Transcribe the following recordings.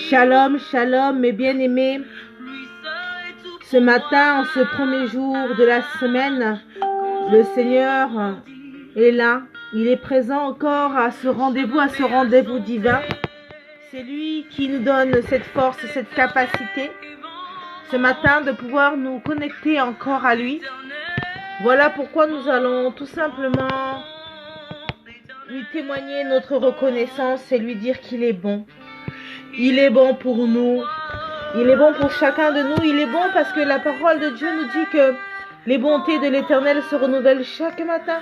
Shalom, shalom, mes bien-aimés. Ce matin, en ce premier jour de la semaine, le Seigneur est là. Il est présent encore à ce rendez-vous divin. C'est lui qui nous donne cette force, cette capacité, ce matin, de pouvoir nous connecter encore à lui. Voilà pourquoi nous allons tout simplement lui témoigner notre reconnaissance et lui dire qu'il est bon. Il est bon pour nous. Il est bon pour chacun de nous. Il est bon parce que la parole de Dieu nous dit que les bontés de l'Éternel se renouvellent chaque matin.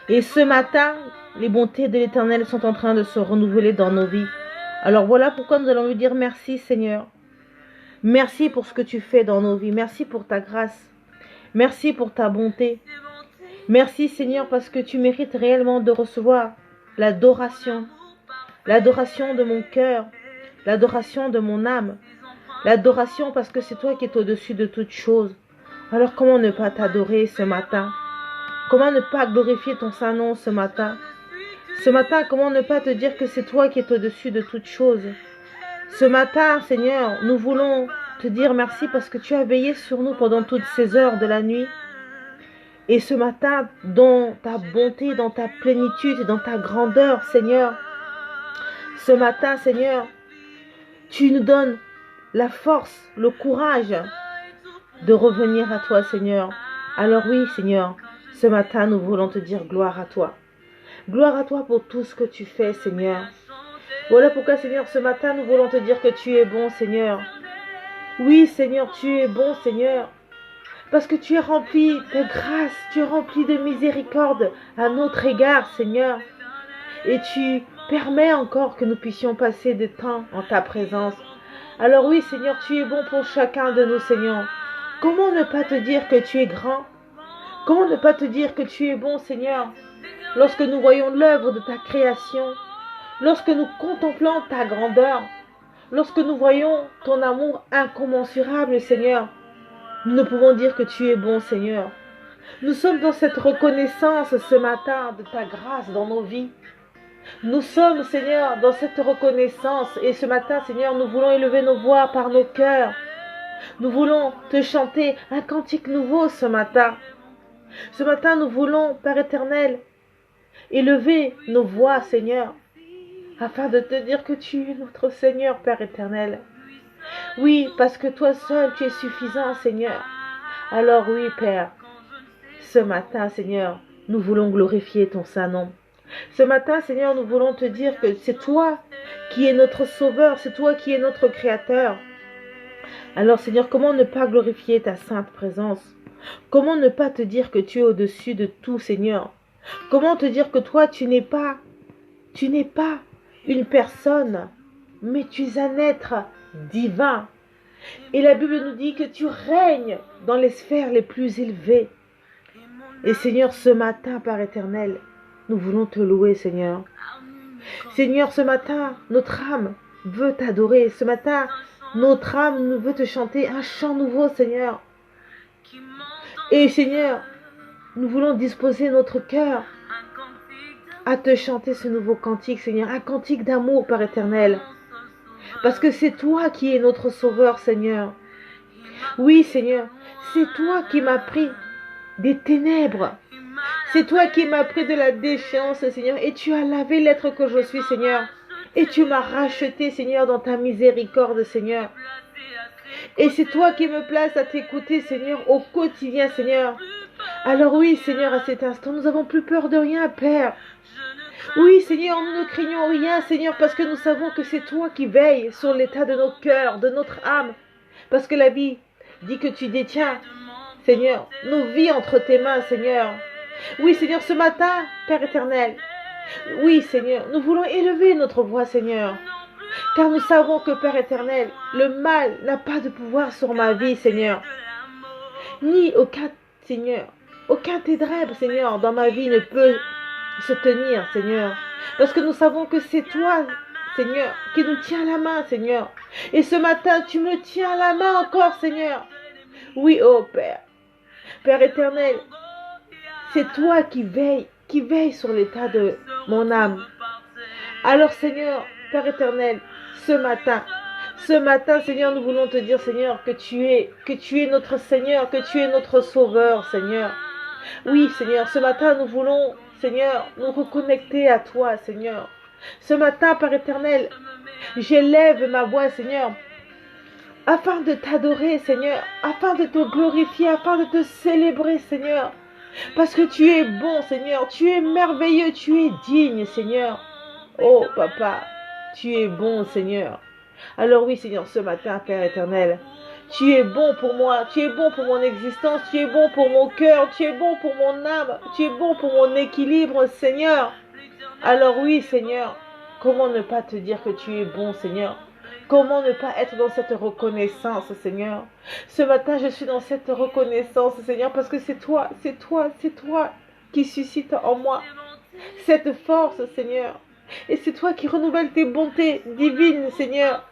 Et ce matin, les bontés de l'Éternel sont en train de se renouveler dans nos vies. Alors voilà pourquoi nous allons lui dire merci Seigneur. Merci pour ce que tu fais dans nos vies. Merci pour ta grâce. Merci pour ta bonté. Merci Seigneur parce que tu mérites réellement de recevoir l'adoration. L'adoration de mon cœur. L'adoration de mon âme. L'adoration parce que c'est toi qui es au-dessus de toutes choses. Alors comment ne pas t'adorer ce matin? Comment ne pas glorifier ton saint nom ce matin? Ce matin, comment ne pas te dire que c'est toi qui es au-dessus de toutes choses? Ce matin, Seigneur, nous voulons te dire merci parce que tu as veillé sur nous pendant toutes ces heures de la nuit. Et ce matin, dans ta bonté, dans ta plénitude et dans ta grandeur, Seigneur, ce matin, Seigneur, tu nous donnes la force, le courage de revenir à toi, Seigneur. Alors oui, Seigneur, ce matin, nous voulons te dire gloire à toi. Gloire à toi pour tout ce que tu fais, Seigneur. Voilà pourquoi, Seigneur, ce matin, nous voulons te dire que tu es bon, Seigneur. Oui, Seigneur, tu es bon, Seigneur. Parce que tu es rempli de grâce, tu es rempli de miséricorde à notre égard, Seigneur. Et tu permets encore que nous puissions passer du temps en ta présence. Alors oui, Seigneur, tu es bon pour chacun de nous, Seigneur. Comment ne pas te dire que tu es grand? Comment ne pas te dire que tu es bon, Seigneur? Lorsque nous voyons l'œuvre de ta création, lorsque nous contemplons ta grandeur, lorsque nous voyons ton amour incommensurable, Seigneur, nous ne pouvons dire que tu es bon, Seigneur. Nous sommes dans cette reconnaissance ce matin de ta grâce dans nos vies. Nous sommes, Seigneur, dans cette reconnaissance. Et ce matin, Seigneur, nous voulons élever nos voix par nos cœurs. Nous voulons te chanter un cantique nouveau ce matin. Ce matin, nous voulons, Père éternel, élever nos voix, Seigneur, afin de te dire que tu es notre Seigneur, Père éternel. Oui, parce que toi seul, tu es suffisant, Seigneur. Alors oui, Père, ce matin, Seigneur, nous voulons glorifier ton saint nom. Ce matin, Seigneur, nous voulons te dire que c'est toi qui es notre sauveur, c'est toi qui es notre créateur. Alors, Seigneur, comment ne pas glorifier ta sainte présence? Comment ne pas te dire que tu es au-dessus de tout, Seigneur? Comment te dire que toi, tu n'es pas une personne, mais tu es un être divin. Et la Bible nous dit que tu règnes dans les sphères les plus élevées. Et Seigneur, ce matin, Père éternel, nous voulons te louer, Seigneur. Seigneur, ce matin, notre âme veut t'adorer. Ce matin, notre âme veut te chanter un chant nouveau, Seigneur. Et Seigneur, nous voulons disposer notre cœur à te chanter ce nouveau cantique, Seigneur. Un cantique d'amour, Père éternel. Parce que c'est toi qui es notre sauveur, Seigneur. Oui, Seigneur, c'est toi qui m'as pris des ténèbres. C'est toi qui m'as pris de la déchéance, Seigneur. Et tu as lavé l'être que je suis, Seigneur. Et tu m'as racheté, Seigneur, dans ta miséricorde, Seigneur. Et c'est toi qui me places à t'écouter, Seigneur, au quotidien, Seigneur. Alors oui, Seigneur, à cet instant, nous n'avons plus peur de rien, Père. Oui, Seigneur, nous ne craignons rien, Seigneur, parce que nous savons que c'est toi qui veilles sur l'état de nos cœurs, de notre âme. Parce que la vie dit que tu détiens, Seigneur, nos vies entre tes mains, Seigneur. Oui, Seigneur, ce matin, Père éternel, oui, Seigneur, nous voulons élever notre voix, Seigneur. Car nous savons que, Père éternel, le mal n'a pas de pouvoir sur ma vie, Seigneur. Ni aucun, Seigneur, aucun ténèbre, Seigneur, dans ma vie ne peut se tenir, Seigneur. Parce que nous savons que c'est toi, Seigneur, qui nous tient la main, Seigneur. Et ce matin, tu me tiens la main encore, Seigneur. Oui, oh Père. Père éternel, c'est toi qui veilles qui veille sur l'état de mon âme. Alors Seigneur, Père éternel, ce matin, Seigneur, nous voulons te dire, Seigneur, que tu es notre Seigneur, que tu es notre Sauveur, Seigneur. Oui, Seigneur, ce matin, nous voulons, Seigneur, nous reconnecter à toi, Seigneur. Ce matin, Père éternel, j'élève ma voix, Seigneur, afin de t'adorer, Seigneur, afin de te glorifier, afin de te célébrer, Seigneur. Parce que tu es bon, Seigneur, tu es merveilleux, tu es digne, Seigneur. Oh, Papa, tu es bon, Seigneur. Alors oui, Seigneur, ce matin, Père éternel, tu es bon pour moi, tu es bon pour mon existence, tu es bon pour mon cœur, tu es bon pour mon âme, tu es bon pour mon équilibre, Seigneur. Alors oui, Seigneur, comment ne pas te dire que tu es bon, Seigneur? Comment ne pas être dans cette reconnaissance, Seigneur? Ce matin, je suis dans cette reconnaissance, Seigneur, parce que c'est toi qui suscite en moi cette force, Seigneur. Et c'est toi qui renouvelles tes bontés divines, Seigneur.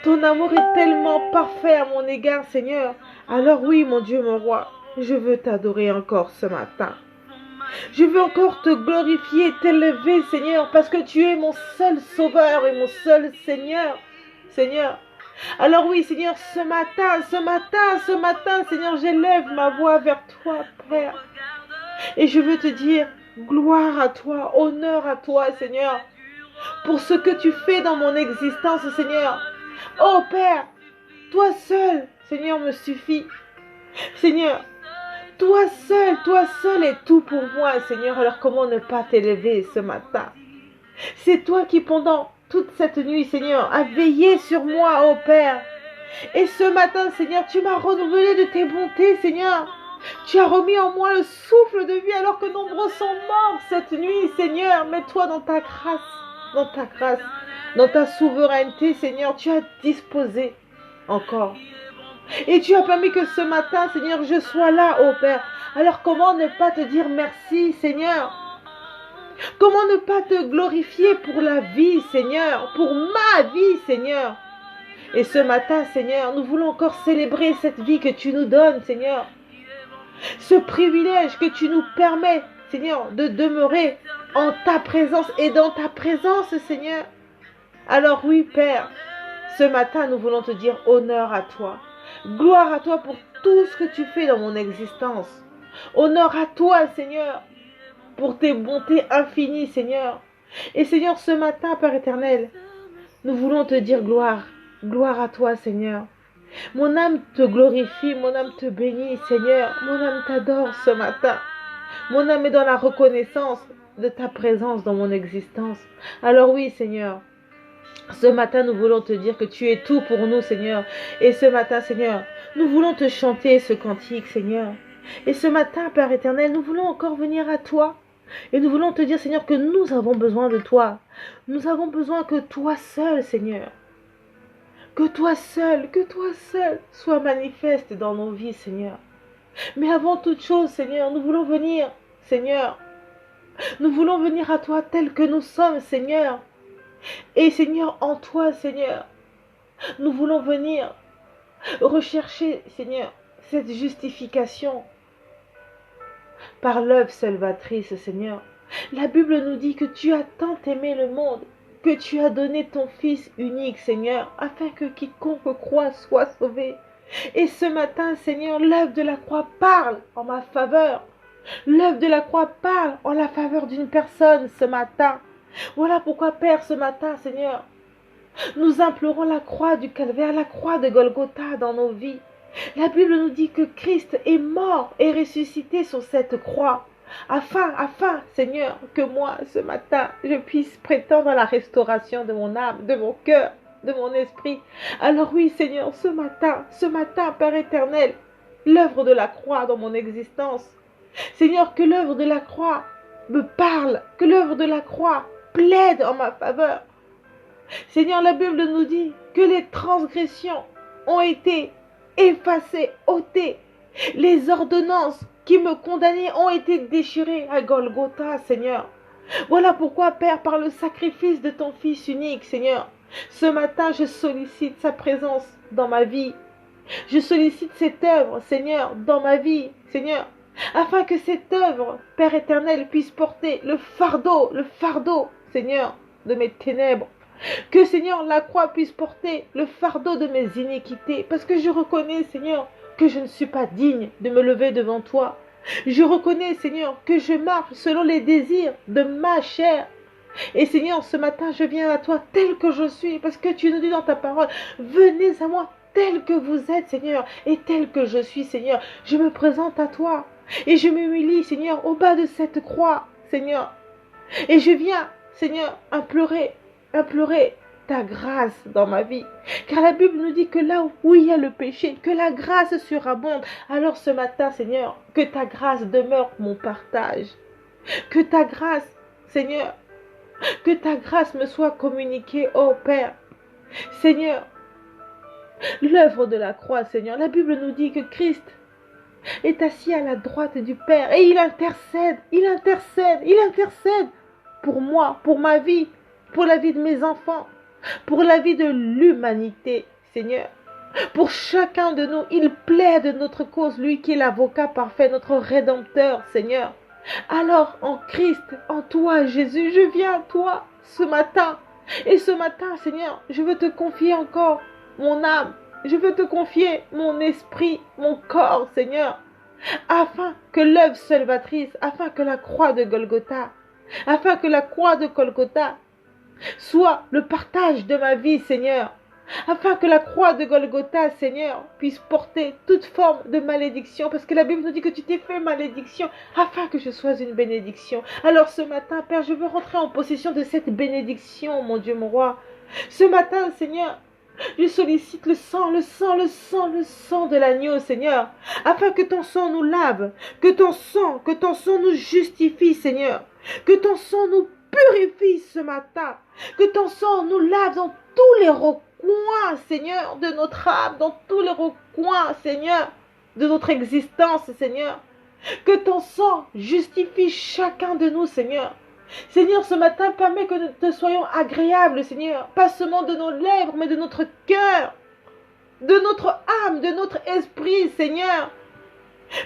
Ton amour est tellement parfait à mon égard, Seigneur. Alors oui, mon Dieu, mon roi, je veux t'adorer encore ce matin. Je veux encore te glorifier, t'élever, Seigneur, parce que tu es mon seul sauveur et mon seul Seigneur. Seigneur. Alors oui, Seigneur, ce matin, Seigneur, j'élève ma voix vers toi, Père. Et je veux te dire, gloire à toi, honneur à toi, Seigneur, pour ce que tu fais dans mon existence, Seigneur. Oh Père, toi seul, Seigneur, me suffit. Seigneur, toi seul est tout pour moi, Seigneur. Alors comment ne pas t'élever ce matin? C'est toi qui, pendant toute cette nuit, Seigneur, as veillé sur moi, oh Père. Et ce matin, Seigneur, tu m'as renouvelé de tes bontés, Seigneur. Tu as remis en moi le souffle de vie alors que nombreux sont morts cette nuit, Seigneur. Mais toi, dans ta grâce, dans ta souveraineté, Seigneur, tu as disposé encore. Et tu as permis que ce matin, Seigneur, je sois là, oh Père. Alors comment ne pas te dire merci, Seigneur? Comment ne pas te glorifier pour la vie, Seigneur, pour ma vie, Seigneur? Et ce matin, Seigneur, nous voulons encore célébrer cette vie que tu nous donnes, Seigneur. Ce privilège que tu nous permets, Seigneur, de demeurer en ta présence et dans ta présence, Seigneur. Alors oui, Père, ce matin, nous voulons te dire honneur à toi. Gloire à toi pour tout ce que tu fais dans mon existence. Honneur à toi, Seigneur, pour tes bontés infinies, Seigneur. Et Seigneur, ce matin, Père éternel, nous voulons te dire gloire. Gloire à toi, Seigneur. Mon âme te glorifie, mon âme te bénit, Seigneur. Mon âme t'adore ce matin. Mon âme est dans la reconnaissance de ta présence dans mon existence. Alors oui, Seigneur, ce matin, nous voulons te dire que tu es tout pour nous, Seigneur. Et ce matin, Seigneur, nous voulons te chanter ce cantique, Seigneur. Et ce matin, Père éternel, nous voulons encore venir à toi. Et nous voulons te dire, Seigneur, que nous avons besoin de toi. Nous avons besoin que toi seul, Seigneur. Que toi seul sois manifeste dans nos vies, Seigneur. Mais avant toute chose, Seigneur, nous voulons venir, Seigneur. Nous voulons venir à toi tel que nous sommes, Seigneur. Et Seigneur, en toi, Seigneur, nous voulons venir rechercher, Seigneur, cette justification par l'œuvre salvatrice, Seigneur. La Bible nous dit que tu as tant aimé le monde, que tu as donné ton Fils unique, Seigneur, afin que quiconque croit soit sauvé. Et ce matin, Seigneur, l'œuvre de la croix parle en ma faveur. L'œuvre de la croix parle en la faveur d'une personne ce matin. Voilà pourquoi, Père, ce matin, Seigneur, nous implorons la croix du Calvaire, la croix de Golgotha dans nos vies. La Bible nous dit que Christ est mort et ressuscité sur cette croix, afin, Seigneur, que moi, ce matin, je puisse prétendre à la restauration de mon âme, de mon cœur, de mon esprit. Alors oui, Seigneur, ce matin, Père éternel, l'œuvre de la croix dans mon existence. Seigneur, que l'œuvre de la croix me parle, que l'œuvre de la croix plaide en ma faveur. Seigneur, la Bible nous dit que les transgressions ont été effacées, ôtées. Les ordonnances qui me condamnaient ont été déchirées à Golgotha, Seigneur. Voilà pourquoi, Père, par le sacrifice de ton Fils unique, Seigneur, ce matin, je sollicite sa présence dans ma vie. Je sollicite cette œuvre, Seigneur, dans ma vie, Seigneur. afin que cette œuvre, Père éternel, puisse porter le fardeau, Seigneur, de mes ténèbres. Que, Seigneur, la croix puisse porter le fardeau de mes iniquités, parce que je reconnais, Seigneur, que je ne suis pas digne de me lever devant toi. Je reconnais, Seigneur, que je marche selon les désirs de ma chair. Et Seigneur, ce matin, je viens à toi tel que je suis, parce que tu nous dis dans ta parole, venez à moi tel que vous êtes, Seigneur, et tel que je suis, Seigneur. Je me présente à toi, et je m'humilie, Seigneur, au bas de cette croix, Seigneur. Et je viens, Seigneur, implorer ta grâce dans ma vie. Car la Bible nous dit que là où il y a le péché, que la grâce surabonde. Alors ce matin, Seigneur, que ta grâce demeure mon partage. Que ta grâce, Seigneur, que ta grâce me soit communiquée, ô Père. Seigneur, l'œuvre de la croix, Seigneur, la Bible nous dit que Christ est assis à la droite du Père et il intercède pour moi, pour ma vie, pour la vie de mes enfants, pour la vie de l'humanité, Seigneur. Pour chacun de nous, il plaide notre cause, lui qui est l'avocat parfait, notre Rédempteur, Seigneur. Alors, en Christ, en toi, Jésus, je viens à toi ce matin. Et ce matin, Seigneur, je veux te confier encore mon âme. Je veux te confier mon esprit, mon corps, Seigneur. Afin que l'œuvre salvatrice, afin que la croix de Golgotha, soit le partage de ma vie, Seigneur. Afin que la croix de Golgotha, Seigneur, puisse porter toute forme de malédiction. Parce que la Bible nous dit que tu t'es fait malédiction afin que je sois une bénédiction. Alors ce matin, Père, je veux rentrer en possession de cette bénédiction, mon Dieu, mon roi. Ce matin, Seigneur, je sollicite le sang de l'agneau, Seigneur. Afin que ton sang nous lave. Que ton sang nous justifie, Seigneur. Que ton sang nous purifie ce matin. Que ton sang nous lave dans tous les recoins, Seigneur, de notre âme, dans tous les recoins, Seigneur, de notre existence, Seigneur. Que ton sang justifie chacun de nous, Seigneur. Seigneur, ce matin, permets que nous te soyons agréables, Seigneur. Pas seulement de nos lèvres, mais de notre cœur, de notre âme, de notre esprit, Seigneur.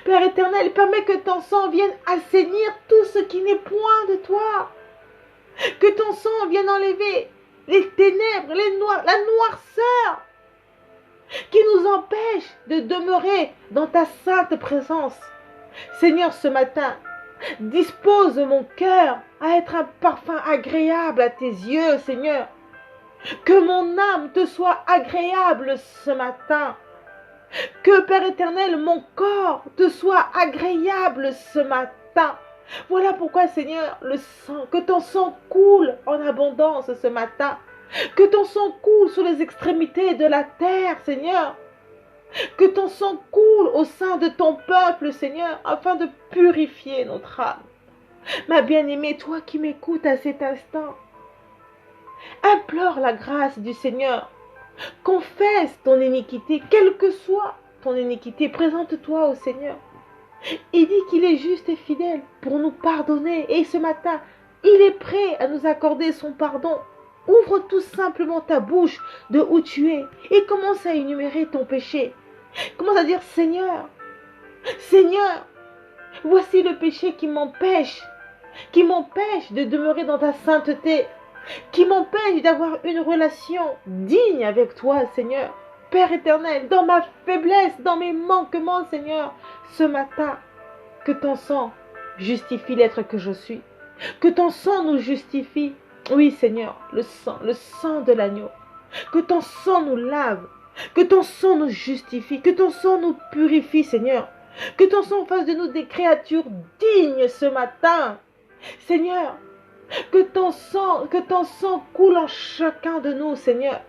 Père éternel, permets que ton sang vienne assainir tout ce qui n'est point de toi. Que ton sang vienne enlever les ténèbres, la noirceur qui nous empêche de demeurer dans ta sainte présence. Seigneur, ce matin, dispose mon cœur à être un parfum agréable à tes yeux, Seigneur. Que mon âme te soit agréable ce matin. Que, Père éternel, mon corps te soit agréable ce matin. Voilà pourquoi, Seigneur, que ton sang coule en abondance ce matin. Que ton sang coule sur les extrémités de la terre, Seigneur. Que ton sang coule au sein de ton peuple, Seigneur, afin de purifier notre âme. Ma bien-aimée, toi qui m'écoutes à cet instant, implore la grâce du Seigneur. Confesse ton iniquité, quelle que soit ton iniquité. Présente-toi au Seigneur. Il dit qu'il est juste et fidèle pour nous pardonner. Et ce matin, il est prêt à nous accorder son pardon. Ouvre tout simplement ta bouche de où tu es et commence à énumérer ton péché. Commence à dire, Seigneur, voici le péché qui m'empêche de demeurer dans ta sainteté, qui m'empêche d'avoir une relation digne avec toi, Seigneur. Père éternel, dans ma faiblesse, dans mes manquements, Seigneur, ce matin, que ton sang justifie l'être que je suis. Que ton sang nous justifie. Oui, Seigneur, le sang de l'agneau. Que ton sang nous lave. Que ton sang nous justifie. Que ton sang nous purifie, Seigneur. Que ton sang fasse de nous des créatures dignes ce matin. Seigneur, que ton sang coule en chacun de nous, Seigneur.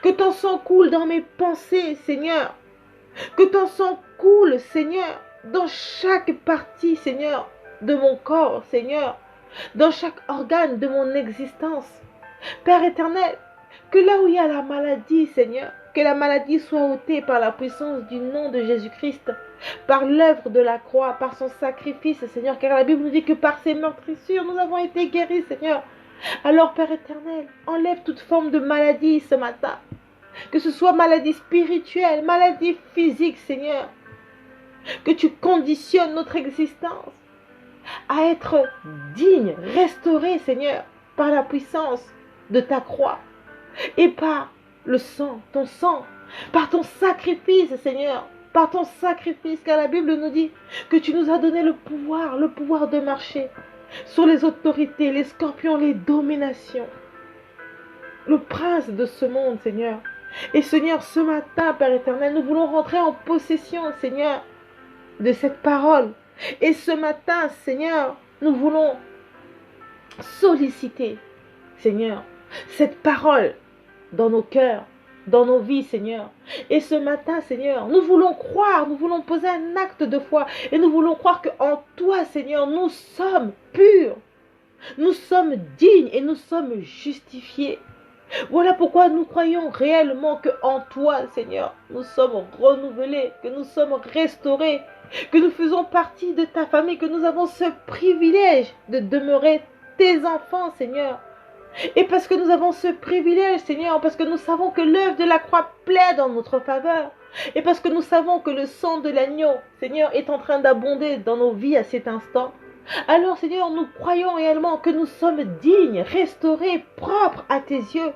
Que ton sang coule dans mes pensées, Seigneur. Que ton sang coule, Seigneur, dans chaque partie, Seigneur, de mon corps, Seigneur. Dans chaque organe de mon existence. Père éternel, que là où il y a la maladie, Seigneur, que la maladie soit ôtée par la puissance du nom de Jésus-Christ, par l'œuvre de la croix, par son sacrifice, Seigneur, car la Bible nous dit que par ses meurtrissures, nous avons été guéris, Seigneur. Alors, Père éternel, enlève toute forme de maladie ce matin, que ce soit maladie spirituelle, maladie physique, Seigneur. que tu conditionnes notre existence à être digne, restauré, Seigneur, par la puissance de ta croix et par le sang, par ton sacrifice, Seigneur, par ton sacrifice, car la Bible nous dit que tu nous as donné le pouvoir de marcher sur les autorités, les scorpions, les dominations, le prince de ce monde, Seigneur. Et Seigneur, ce matin, Père éternel, nous voulons rentrer en possession, Seigneur, de cette parole. Et ce matin, Seigneur, nous voulons solliciter, Seigneur, cette parole dans nos cœurs, dans nos vies, Seigneur. Et ce matin, Seigneur, nous voulons croire, nous voulons poser un acte de foi et nous voulons croire qu'en toi, Seigneur, nous sommes purs, nous sommes dignes et nous sommes justifiés. Voilà pourquoi nous croyons réellement qu'en toi, Seigneur, nous sommes renouvelés, que nous sommes restaurés, que nous faisons partie de ta famille, que nous avons ce privilège de demeurer tes enfants, Seigneur. Et parce que nous avons ce privilège, Seigneur, parce que nous savons que l'œuvre de la croix plaide en notre faveur, et parce que nous savons que le sang de l'agneau, Seigneur, est en train d'abonder dans nos vies à cet instant, alors, Seigneur, nous croyons réellement que nous sommes dignes, restaurés, propres à tes yeux.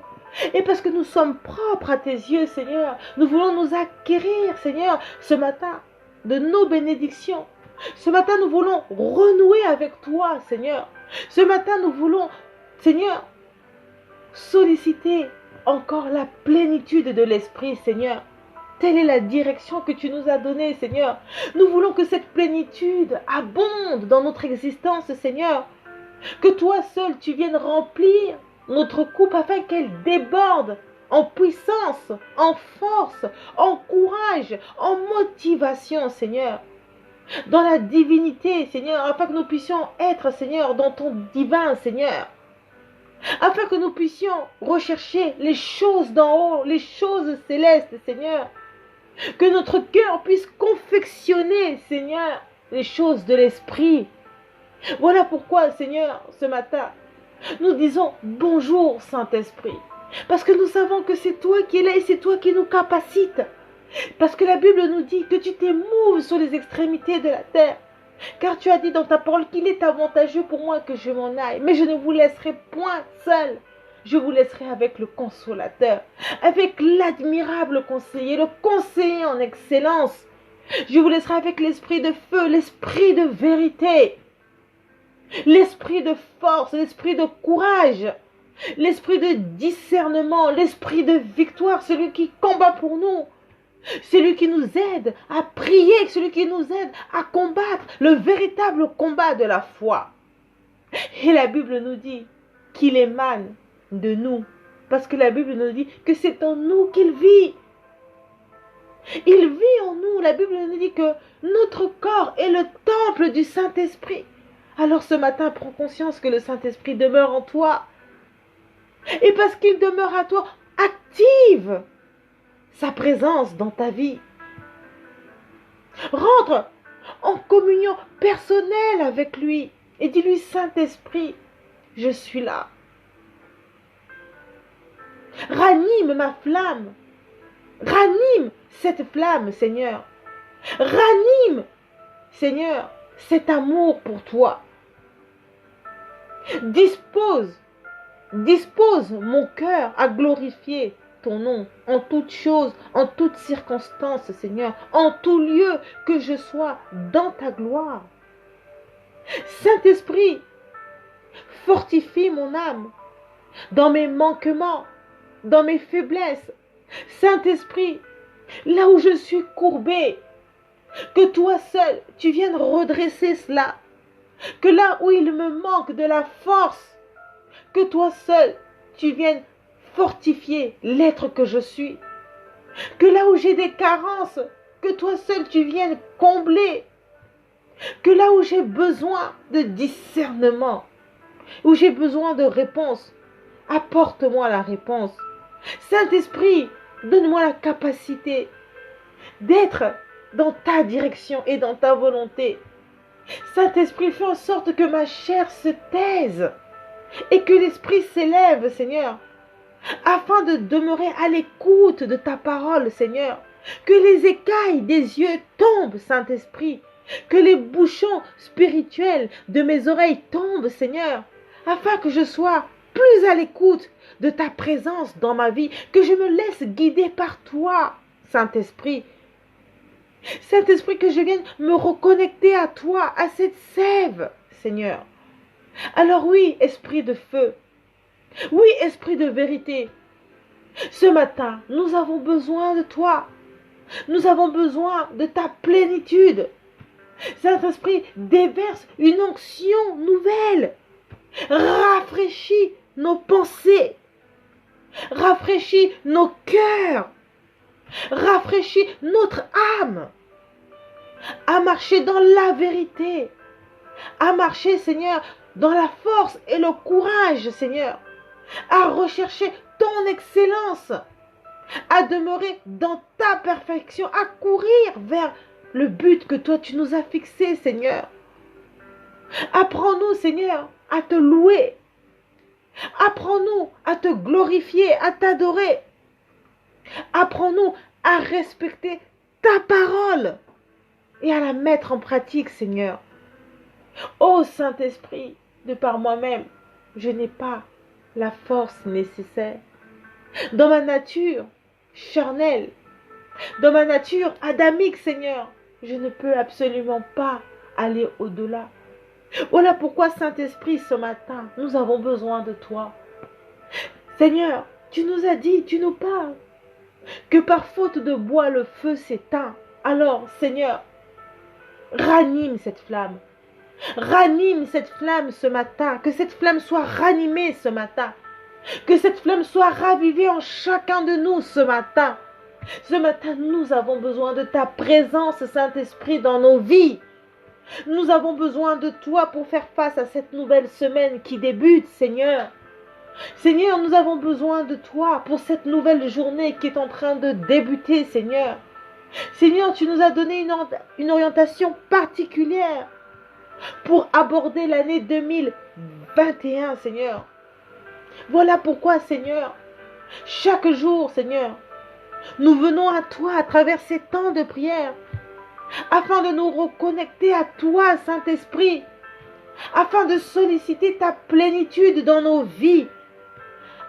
Et parce que nous sommes propres à tes yeux, Seigneur, nous voulons nous acquérir, Seigneur, ce matin, de nos bénédictions. Ce matin, nous voulons renouer avec toi, Seigneur. Ce matin, nous voulons, Seigneur, solliciter encore la plénitude de l'Esprit, Seigneur. Telle est la direction que tu nous as donnée, Seigneur. Nous voulons que cette plénitude abonde dans notre existence, Seigneur. Que toi seul, tu viennes remplir notre coupe afin qu'elle déborde en puissance, en force, en courage, en motivation, Seigneur. Dans la divinité, Seigneur, afin que nous puissions être, Seigneur, dans ton divin, Seigneur. Afin que nous puissions rechercher les choses d'en haut, les choses célestes, Seigneur. Que notre cœur puisse confectionner, Seigneur, les choses de l'esprit. Voilà pourquoi, Seigneur, ce matin, nous disons bonjour, Saint-Esprit. Parce que nous savons que c'est toi qui es là et c'est toi qui nous capacites. Parce que la Bible nous dit que tu t'émouves sur les extrémités de la terre. Car tu as dit dans ta parole qu'il est avantageux pour moi que je m'en aille. Mais je ne vous laisserai point seul. Je vous laisserai avec le consolateur, avec l'admirable conseiller, le conseiller en excellence. Je vous laisserai avec l'esprit de feu, l'esprit de vérité, l'esprit de force, l'esprit de courage, l'esprit de discernement, l'esprit de victoire, celui qui combat pour nous, celui qui nous aide à prier, celui qui nous aide à combattre le véritable combat de la foi. Et la Bible nous dit qu'il émane de nous, parce que la Bible nous dit que c'est en nous qu'il vit. Il vit en nous. La Bible nous dit que notre corps est le temple du Saint-Esprit. Alors ce matin, prends conscience que le Saint-Esprit demeure en toi. Et parce qu'il demeure à toi, active sa présence dans ta vie. Rentre en communion personnelle avec lui et dis-lui, Saint-Esprit, je suis là. Ranime ma flamme. Ranime cette flamme, Seigneur. Ranime, Seigneur, cet amour pour toi. Dispose mon cœur à glorifier ton nom en toutes choses, en toutes circonstances, Seigneur, en tout lieu, que je sois dans ta gloire. Saint-Esprit, fortifie mon âme dans mes manquements, dans mes faiblesses. Saint-Esprit, là où je suis courbé, que toi seul, tu viennes redresser cela. Que là où il me manque de la force, que toi seul, tu viennes fortifier l'être que je suis. Que là où j'ai des carences, que toi seul, tu viennes combler. Que là où j'ai besoin de discernement, où j'ai besoin de réponse, apporte-moi la réponse. Saint-Esprit, donne-moi la capacité d'être dans ta direction et dans ta volonté. Saint-Esprit, fais en sorte que ma chair se taise et que l'Esprit s'élève, Seigneur, afin de demeurer à l'écoute de ta parole, Seigneur, Que les écailles des yeux tombent, Saint-Esprit. Que les bouchons spirituels de mes oreilles tombent, Seigneur, afin que je sois plus à l'écoute de ta présence dans ma vie, que je me laisse guider par toi, Saint-Esprit. Saint-Esprit, que je vienne me reconnecter à toi, à cette sève, Seigneur. Alors oui, Esprit de feu, oui, Esprit de vérité, ce matin, nous avons besoin de toi. Nous avons besoin de ta plénitude. Saint-Esprit, déverse une onction nouvelle. Rafraîchis nos pensées. Rafraîchis nos cœurs. Rafraîchis notre âme. À marcher dans la vérité. À marcher, Seigneur, dans la force et le courage, Seigneur. À rechercher ton excellence. À demeurer dans ta perfection. À courir vers le but que toi tu nous as fixé, Seigneur. Apprends-nous, Seigneur, à te louer. Apprends-nous à te glorifier, à t'adorer. Apprends-nous à respecter ta parole et à la mettre en pratique, Seigneur. Ô Saint-Esprit, de par moi-même, je n'ai pas la force nécessaire. Dans ma nature charnelle, dans ma nature adamique, Seigneur, je ne peux absolument pas aller au-delà. Voilà pourquoi, Saint-Esprit, ce matin, nous avons besoin de toi. Seigneur, tu nous as dit, tu nous parles, que par faute de bois, le feu s'éteint. Alors, Seigneur, ranime cette flamme. Ranime cette flamme ce matin. Que cette flamme soit ranimée ce matin. Que cette flamme soit ravivée en chacun de nous ce matin. Ce matin, nous avons besoin de ta présence, Saint-Esprit, dans nos vies. Nous avons besoin de toi pour faire face à cette nouvelle semaine qui débute, Seigneur. Seigneur, nous avons besoin de toi pour cette nouvelle journée qui est en train de débuter, Seigneur. Seigneur, tu nous as donné une orientation particulière pour aborder l'année 2021, Seigneur. Voilà pourquoi, Seigneur, chaque jour, Seigneur, nous venons à toi à travers ces temps de prière, afin de nous reconnecter à toi, Saint-Esprit, afin de solliciter ta plénitude dans nos vies,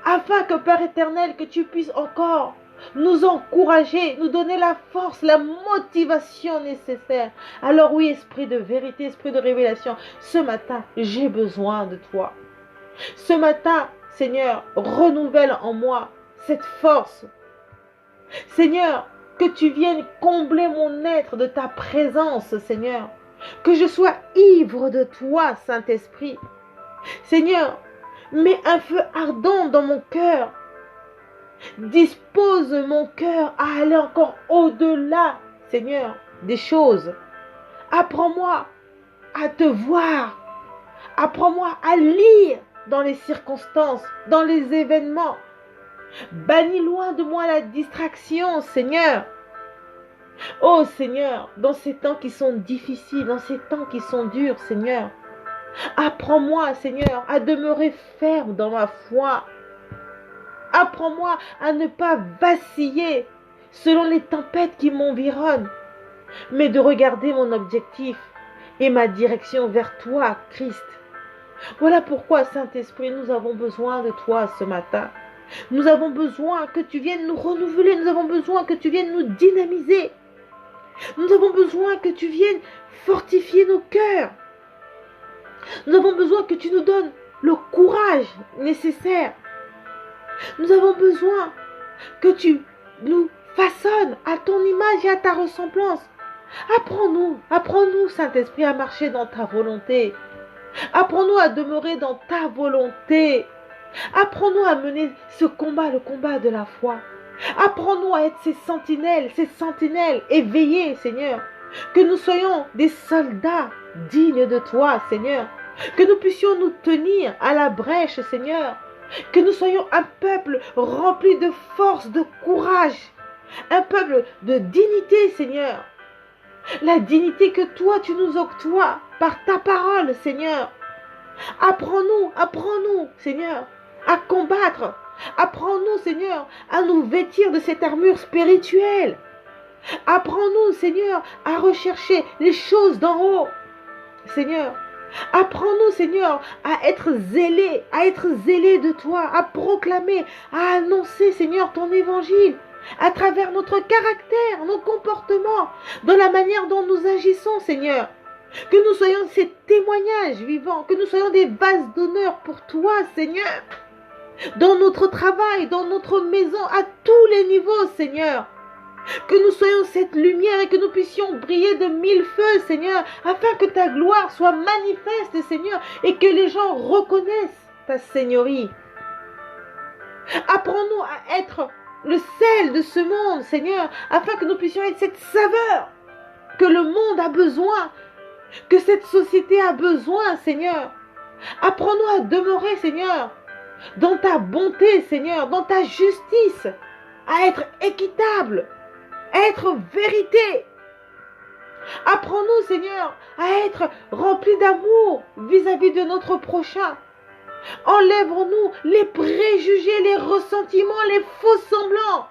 afin que, Père éternel, que tu puisses encore nous encourager, nous donner la force, la motivation nécessaire. Alors oui, Esprit de vérité, Esprit de révélation, ce matin, j'ai besoin de toi. Ce matin, Seigneur, renouvelle en moi cette force. Seigneur, que tu viennes combler mon être de ta présence, Seigneur. Que je sois ivre de toi, Saint-Esprit. Seigneur, mets un feu ardent dans mon cœur. Dispose mon cœur à aller encore au-delà, Seigneur, des choses. Apprends-moi à te voir. Apprends-moi à lire dans les circonstances, dans les événements. Bannis loin de moi la distraction, Seigneur. Oh Seigneur, dans ces temps qui sont difficiles, dans ces temps qui sont durs, Seigneur, apprends-moi, Seigneur, à demeurer ferme dans ma foi. Apprends-moi à ne pas vaciller selon les tempêtes qui m'environnent, mais de regarder mon objectif et ma direction vers toi, Christ. Voilà pourquoi, Saint-Esprit, nous avons besoin de toi ce matin. Nous avons besoin que tu viennes nous renouveler. Nous avons besoin que tu viennes nous dynamiser. Nous avons besoin que tu viennes fortifier nos cœurs. Nous avons besoin que tu nous donnes le courage nécessaire. Nous avons besoin que tu nous façonnes à ton image et à ta ressemblance. Apprends-nous, Saint-Esprit, à marcher dans ta volonté. Apprends-nous à demeurer dans ta volonté. Apprends-nous à mener ce combat, le combat de la foi. Apprends-nous à être ces sentinelles éveillées, Seigneur. Que nous soyons des soldats dignes de toi, Seigneur. Que nous puissions nous tenir à la brèche, Seigneur. Que nous soyons un peuple rempli de force, de courage. Un peuple de dignité, Seigneur. La dignité que toi, tu nous octroies par ta parole, Seigneur. Apprends-nous, Seigneur, à combattre. Apprends-nous, Seigneur, à nous vêtir de cette armure spirituelle. Apprends-nous, Seigneur, à rechercher les choses d'en haut. Seigneur, apprends-nous, Seigneur, à être zélés de toi, à proclamer, à annoncer, Seigneur, ton évangile, à travers notre caractère, nos comportements, dans la manière dont nous agissons, Seigneur. Que nous soyons ces témoignages vivants, que nous soyons des vases d'honneur pour toi, Seigneur. Dans notre travail, dans notre maison, à tous les niveaux, Seigneur. Que nous soyons cette lumière et que nous puissions briller de 1000 feux, Seigneur, afin que ta gloire soit manifeste, Seigneur, et que les gens reconnaissent ta seigneurie. Apprends-nous à être le sel de ce monde, Seigneur, afin que nous puissions être cette saveur que le monde a besoin, que cette société a besoin, Seigneur. Apprends-nous à demeurer, Seigneur, dans ta bonté, Seigneur, dans ta justice, à être équitable, à être vérité. Apprends-nous, Seigneur, à être remplis d'amour vis-à-vis de notre prochain. Enlève-nous les préjugés, les ressentiments, les faux semblants.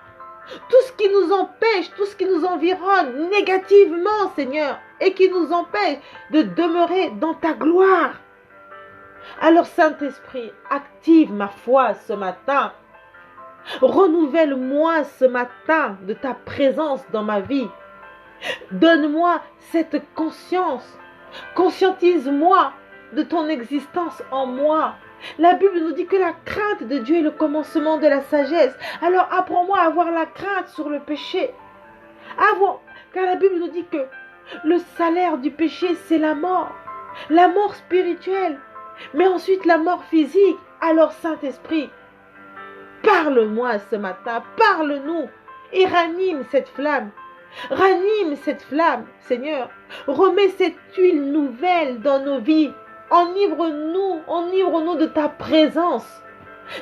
Tout ce qui nous empêche, tout ce qui nous environne négativement, Seigneur, et qui nous empêche de demeurer dans ta gloire. Alors, Saint-Esprit, active ma foi ce matin. Renouvelle-moi ce matin de ta présence dans ma vie. Donne-moi cette conscience. Conscientise-moi de ton existence en moi. La Bible nous dit que la crainte de Dieu est le commencement de la sagesse. Alors apprends-moi à avoir la crainte sur le péché. Car la Bible nous dit que le salaire du péché, c'est la mort spirituelle, mais ensuite la mort physique. Alors Saint-Esprit, parle-moi ce matin, parle-nous et ranime cette flamme. Ranime cette flamme, Seigneur. Remets cette huile nouvelle dans nos vies. Enivre-nous de ta présence.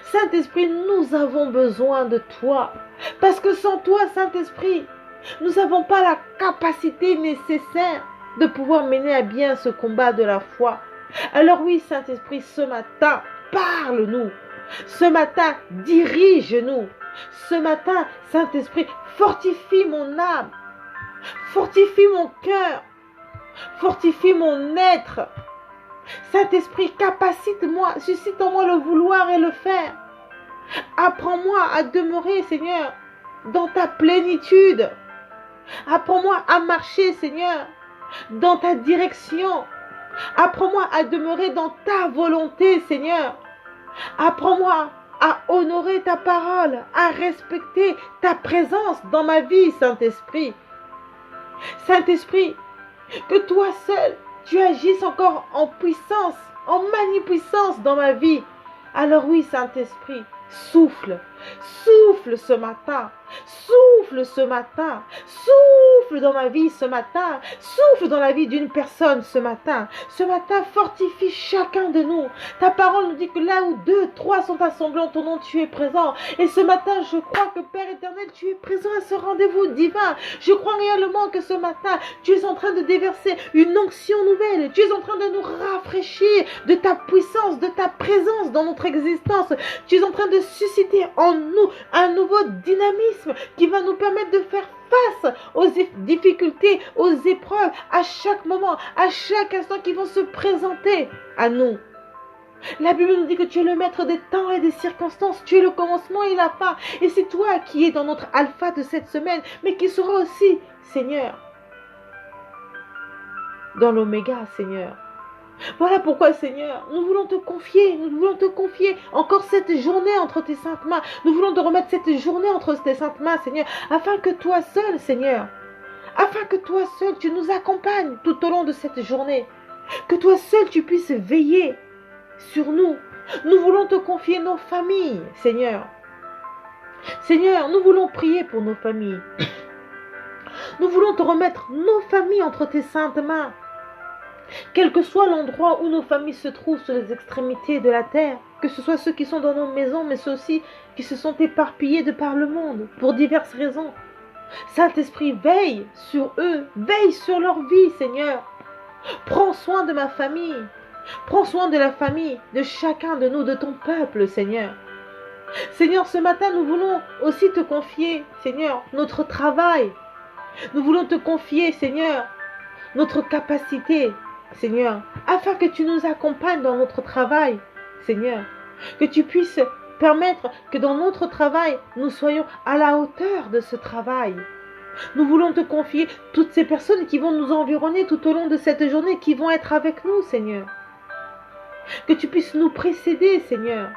Saint-Esprit, nous avons besoin de toi. Parce que sans toi, Saint-Esprit, nous n'avons pas la capacité nécessaire de pouvoir mener à bien ce combat de la foi. Alors oui, Saint-Esprit, ce matin, parle-nous. Ce matin, dirige-nous. Ce matin, Saint-Esprit, fortifie mon âme. Fortifie mon cœur. Fortifie mon être. Saint-Esprit, capacite-moi, suscite en moi le vouloir et le faire. Apprends-moi à demeurer, Seigneur, dans ta plénitude. Apprends-moi à marcher, Seigneur, dans ta direction. Apprends-moi à demeurer dans ta volonté, Seigneur. Apprends-moi à honorer ta parole, à respecter ta présence dans ma vie, Saint-Esprit. Saint-Esprit, que toi seul, tu agisses encore en puissance, en magnificence dans ma vie. Alors oui, Saint-Esprit, souffle ce matin, souffle ce matin, souffle dans ma vie ce matin, souffle dans la vie d'une personne ce matin. Ce matin, fortifie chacun de nous. Ta parole nous dit que là où 2, 3 sont assemblés en ton nom, tu es présent. Et ce matin, je crois que Père éternel, tu es présent à ce rendez-vous divin. Je crois réellement que ce matin, tu es en train de déverser une onction nouvelle. Tu es en train de nous rafraîchir de ta puissance, de ta présence dans notre existence. Tu es en train de susciter en nous un nouveau dynamisme qui va nous permettre de faire face aux difficultés, aux épreuves, à chaque moment, à chaque instant qui vont se présenter à nous. La Bible nous dit que tu es le maître des temps et des circonstances, tu es le commencement et la fin. Et c'est toi qui es dans notre alpha de cette semaine, mais qui sera aussi, Seigneur, dans l'oméga, Seigneur. Voilà pourquoi, Seigneur, nous voulons te confier encore cette journée entre tes saintes mains. Nous voulons te remettre cette journée entre tes saintes mains, Seigneur, afin que toi seul, Seigneur, tu nous accompagnes tout au long de cette journée. Que toi seul, tu puisses veiller sur nous. Nous voulons te confier nos familles, Seigneur. Seigneur, nous voulons prier pour nos familles. Nous voulons te remettre nos familles entre tes saintes mains. Quel que soit l'endroit où nos familles se trouvent sur les extrémités de la terre, que ce soit ceux qui sont dans nos maisons, mais ceux aussi qui se sont éparpillés de par le monde, pour diverses raisons. Saint-Esprit, veille sur eux, veille sur leur vie, Seigneur. Prends soin de ma famille, prends soin de la famille, de chacun de nous, de ton peuple, Seigneur. Seigneur, ce matin, nous voulons aussi te confier, Seigneur, notre travail. Nous voulons te confier, Seigneur, notre capacité, Seigneur, afin que tu nous accompagnes dans notre travail, Seigneur. Que tu puisses permettre que dans notre travail, nous soyons à la hauteur de ce travail. Nous voulons te confier toutes ces personnes qui vont nous environner tout au long de cette journée, qui vont être avec nous, Seigneur. Que tu puisses nous précéder, Seigneur.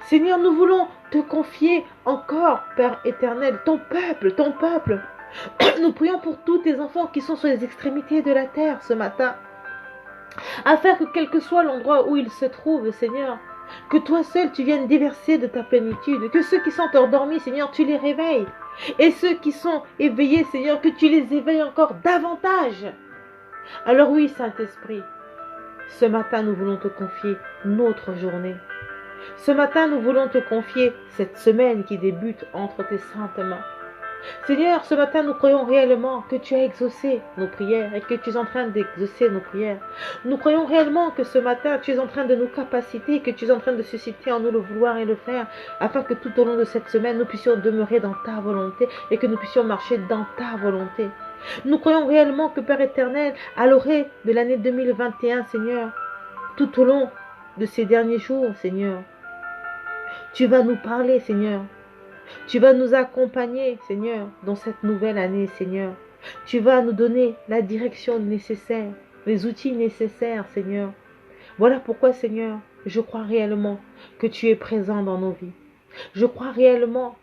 Seigneur, nous voulons te confier encore, Père éternel, ton peuple, ton peuple. Nous prions pour tous tes enfants qui sont sur les extrémités de la terre ce matin, afin que quel que soit l'endroit où ils se trouvent, Seigneur, que toi seul tu viennes déverser de ta plénitude, que ceux qui sont endormis, Seigneur, tu les réveilles, et ceux qui sont éveillés, Seigneur, que tu les éveilles encore davantage. Alors oui, Saint-Esprit, ce matin nous voulons te confier notre journée. Ce matin nous voulons te confier cette semaine qui débute entre tes saintes mains. Seigneur, ce matin, nous croyons réellement que tu as exaucé nos prières et que tu es en train d'exaucer nos prières. Nous croyons réellement que ce matin, tu es en train de nous capaciter, que tu es en train de susciter en nous le vouloir et le faire, afin que tout au long de cette semaine, nous puissions demeurer dans ta volonté et que nous puissions marcher dans ta volonté. Nous croyons réellement que, Père éternel, à l'orée de l'année 2021, Seigneur, tout au long de ces derniers jours, Seigneur, tu vas nous parler, Seigneur. Tu vas nous accompagner, Seigneur, dans cette nouvelle année, Seigneur. Tu vas nous donner la direction nécessaire, les outils nécessaires, Seigneur. Voilà pourquoi, Seigneur, je crois réellement que tu es présent dans nos vies. Je crois réellement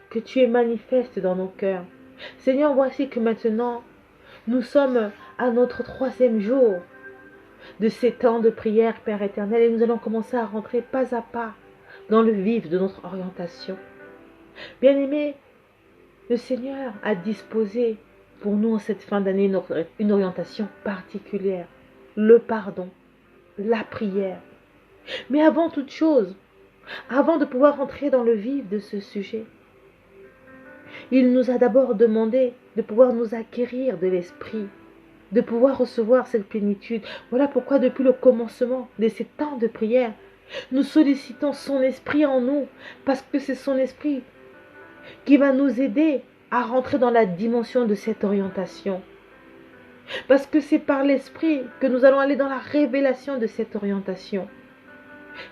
que tu es manifeste dans nos cœurs. Seigneur, voici que maintenant, nous sommes à notre 3e jour de ces temps de prière, Père éternel, et nous allons commencer à rentrer pas à pas dans le vif de notre orientation. Bien-aimés, le Seigneur a disposé pour nous en cette fin d'année une orientation particulière, le pardon, la prière. Mais avant toute chose, avant de pouvoir entrer dans le vif de ce sujet, il nous a d'abord demandé de pouvoir nous acquérir de l'Esprit, de pouvoir recevoir cette plénitude. Voilà pourquoi depuis le commencement de ces temps de prière, nous sollicitons son Esprit en nous, parce que c'est son Esprit qui va nous aider à rentrer dans la dimension de cette orientation. Parce que c'est par l'Esprit que nous allons aller dans la révélation de cette orientation,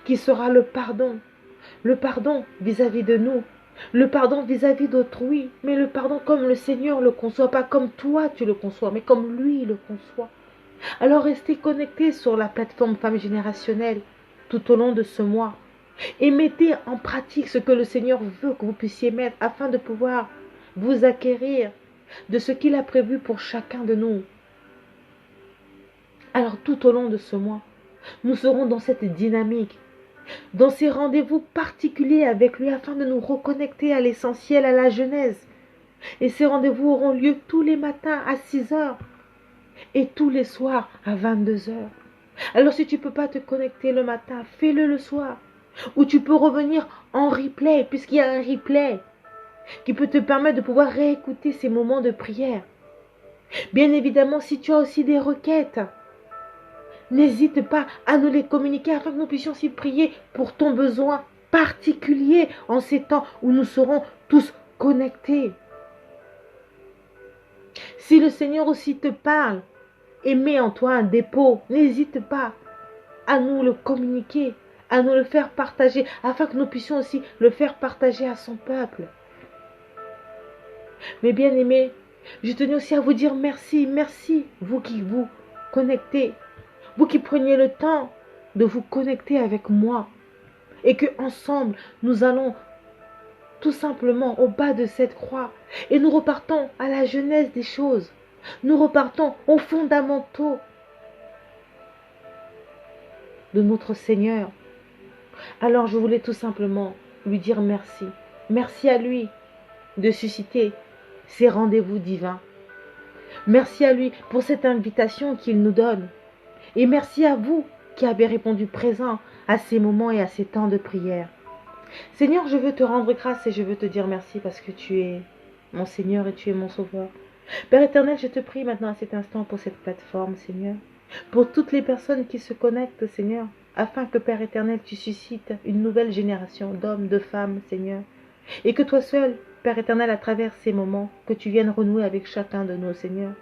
qui sera le pardon vis-à-vis de nous, le pardon vis-à-vis d'autrui, mais le pardon comme le Seigneur le conçoit, pas comme toi tu le conçois, mais comme lui le conçoit. Alors restez connectés sur la plateforme Femmes Générationnelles tout au long de ce mois. Et mettez en pratique ce que le Seigneur veut que vous puissiez mettre afin de pouvoir vous acquérir de ce qu'il a prévu pour chacun de nous. Alors tout au long de ce mois, nous serons dans cette dynamique, dans ces rendez-vous particuliers avec lui afin de nous reconnecter à l'essentiel, à la genèse. Et ces rendez-vous auront lieu tous les matins à 6h et tous les soirs à 22h. Alors si tu ne peux pas te connecter le matin, fais-le le soir. Ou tu peux revenir en replay, puisqu'il y a un replay qui peut te permettre de pouvoir réécouter ces moments de prière. Bien évidemment, si tu as aussi des requêtes, n'hésite pas à nous les communiquer afin que nous puissions aussi prier pour ton besoin particulier en ces temps où nous serons tous connectés. Si le Seigneur aussi te parle et met en toi un dépôt, n'hésite pas à nous le communiquer, à nous le faire partager, afin que nous puissions aussi le faire partager à son peuple. Mais bien aimés, je tenais aussi à vous dire merci, merci, vous qui vous connectez, vous qui preniez le temps de vous connecter avec moi, et que ensemble nous allons tout simplement au bas de cette croix, et nous repartons à la genèse des choses, nous repartons aux fondamentaux de notre Seigneur. Alors je voulais tout simplement lui dire merci. Merci à lui de susciter ces rendez-vous divins. Merci à lui pour cette invitation qu'il nous donne. Et merci à vous qui avez répondu présent à ces moments et à ces temps de prière. Seigneur, je veux te rendre grâce et je veux te dire merci parce que tu es mon Seigneur et tu es mon Sauveur. Père éternel, je te prie maintenant à cet instant pour cette plateforme, Seigneur. Pour toutes les personnes qui se connectent, Seigneur, afin que, Père éternel, tu suscites une nouvelle génération d'hommes, de femmes, Seigneur. Et que toi seul, Père éternel, à travers ces moments, que tu viennes renouer avec chacun de nous, Seigneur.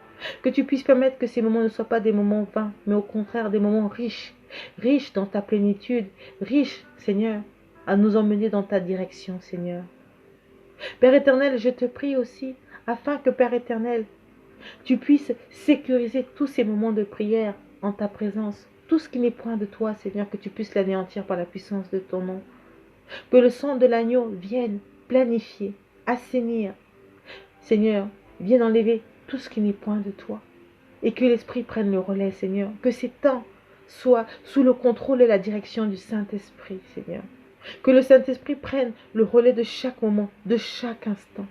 Que tu puisses permettre que ces moments ne soient pas des moments vains, mais au contraire des moments riches, riches dans ta plénitude, riches, Seigneur, à nous emmener dans ta direction, Seigneur. Père éternel, je te prie aussi, afin que, Père éternel, tu puisses sécuriser tous ces moments de prière en ta présence. Tout ce qui n'est point de toi, Seigneur, que tu puisses l'anéantir par la puissance de ton nom. Que le sang de l'agneau vienne planifier, assainir. Seigneur, vienne enlever tout ce qui n'est point de toi. Et que l'Esprit prenne le relais, Seigneur. Que ces temps soient sous le contrôle et la direction du Saint-Esprit, Seigneur. Que le Saint-Esprit prenne le relais de chaque moment, de chaque instant.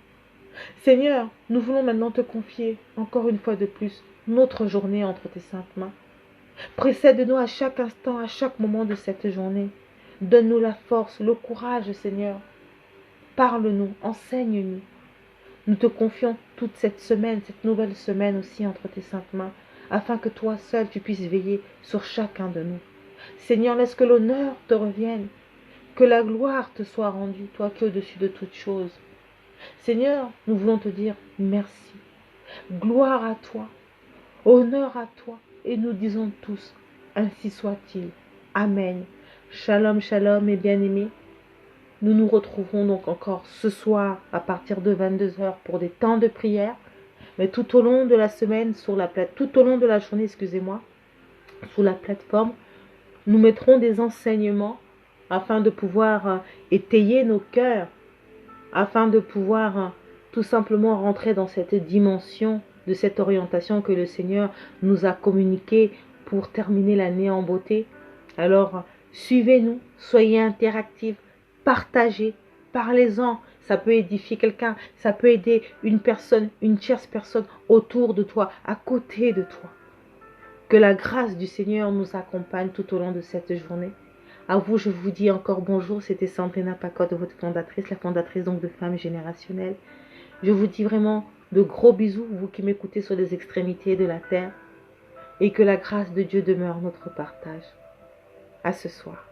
Seigneur, nous voulons maintenant te confier, encore une fois de plus, notre journée entre tes saintes mains. Précède-nous à chaque instant, à chaque moment de cette journée. Donne-nous la force, le courage, Seigneur. Parle-nous, enseigne-nous. Nous te confions toute cette semaine, cette nouvelle semaine aussi entre tes saintes mains, afin que toi seul tu puisses veiller sur chacun de nous. Seigneur, laisse que l'honneur te revienne, que la gloire te soit rendue, toi qui es au-dessus de toutes choses. Seigneur, nous voulons te dire merci. Gloire à toi, honneur à toi, et nous disons tous, ainsi soit-il. Amen. Shalom, shalom et bien-aimés. Nous nous retrouverons donc encore ce soir à partir de 22 heures pour des temps de prière, mais tout au long de la semaine, tout au long de la journée, excusez-moi, sur la plateforme, nous mettrons des enseignements afin de pouvoir étayer nos cœurs, afin de pouvoir tout simplement rentrer dans cette dimension de cette orientation que le Seigneur nous a communiquée pour terminer l'année en beauté. Alors, suivez-nous, soyez interactifs, partagez, parlez-en. Ça peut édifier quelqu'un, ça peut aider une personne, une tierce personne autour de toi, à côté de toi. Que la grâce du Seigneur nous accompagne tout au long de cette journée. À vous, je vous dis encore bonjour. C'était Sandrina Pacotte, votre fondatrice, la fondatrice donc de Femmes Générationnelles. Je vous dis vraiment de gros bisous, vous qui m'écoutez sur les extrémités de la terre. Et que la grâce de Dieu demeure notre partage. À ce soir.